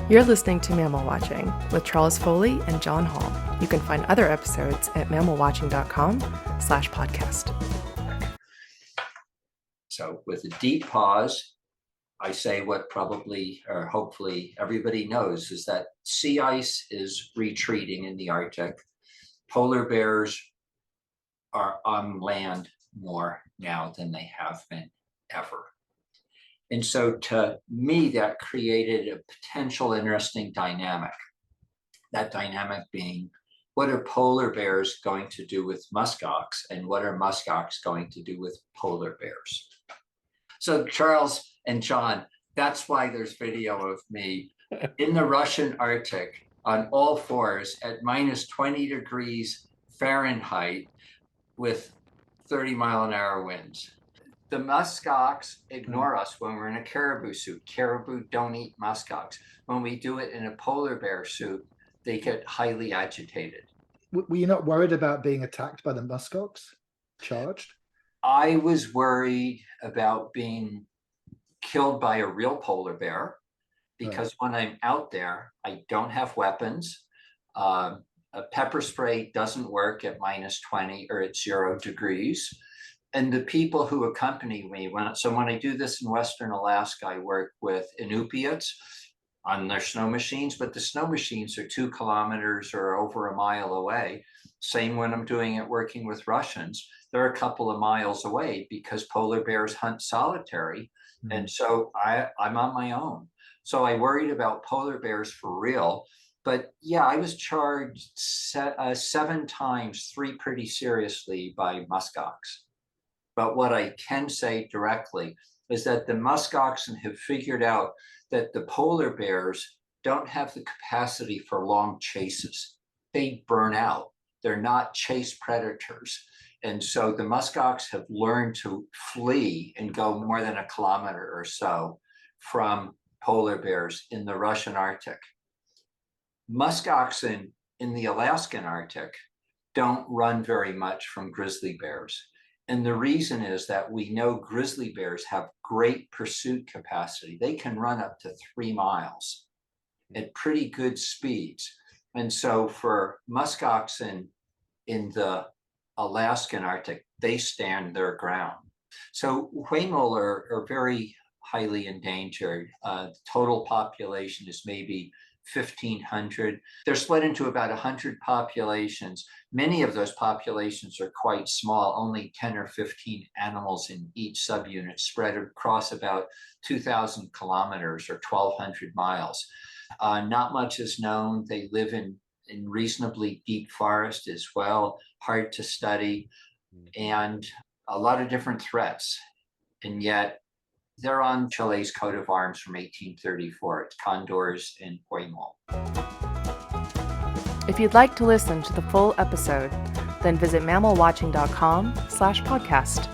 You're listening to Mammal Watching with Charles Foley and John Hall. You can find other episodes at mammalwatching.com/podcast. So with a deep pause, I say what probably or hopefully everybody knows is that sea ice is retreating in the Arctic. Polar bears are on land more now than they have been ever. And so to me, that created a potential interesting dynamic. That dynamic being, what are polar bears going to do with musk ox, and what are musk ox going to do with polar bears? So Charles and John, that's why there's video of me in the Russian Arctic on all fours at minus 20 degrees Fahrenheit with 30-mile-an-hour winds. The musk ox ignore us when we're in a caribou suit. Caribou don't eat musk ox. When we do it in a polar bear suit, they get highly agitated. Were you not worried about being attacked by the musk ox? Charged? I was worried about being killed by a real polar bear because when I'm out there, I don't have weapons. A pepper spray doesn't work at minus 20 or at 0 degrees. And the people who accompany me, when I do this in Western Alaska, I work with Inupiats on their snow machines, but the snow machines are 2 kilometers or over a mile away. Same when I'm doing it working with Russians. They're a couple of miles away because polar bears hunt solitary. And so I'm on my own. So I worried about polar bears for real. But yeah, I was charged 7 times, 3 pretty seriously, by musk ox. But what I can say directly is that the musk oxen have figured out that the polar bears don't have the capacity for long chases. They burn out. They're not chase predators. And so the musk ox have learned to flee and go more than a kilometer or so from polar bears in the Russian Arctic. Musk oxen in the Alaskan Arctic don't run very much from grizzly bears. And the reason is that we know grizzly bears have great pursuit capacity. They can run up to 3 miles at pretty good speeds. And so for musk oxen in the Alaskan Arctic, they stand their ground. So Huemul are very highly endangered. The total population is maybe 1,500. They're split into about 100 populations. Many of those populations are quite small, only 10 or 15 animals in each subunit, spread across about 2,000 kilometers or 1,200 miles. Not much is known. They live in reasonably deep forest as well, hard to study, and a lot of different threats. And yet they're on Chile's coat of arms from 1834. It's condors and Huemul. If you'd like to listen to the full episode, then visit mammalwatching.com/podcast.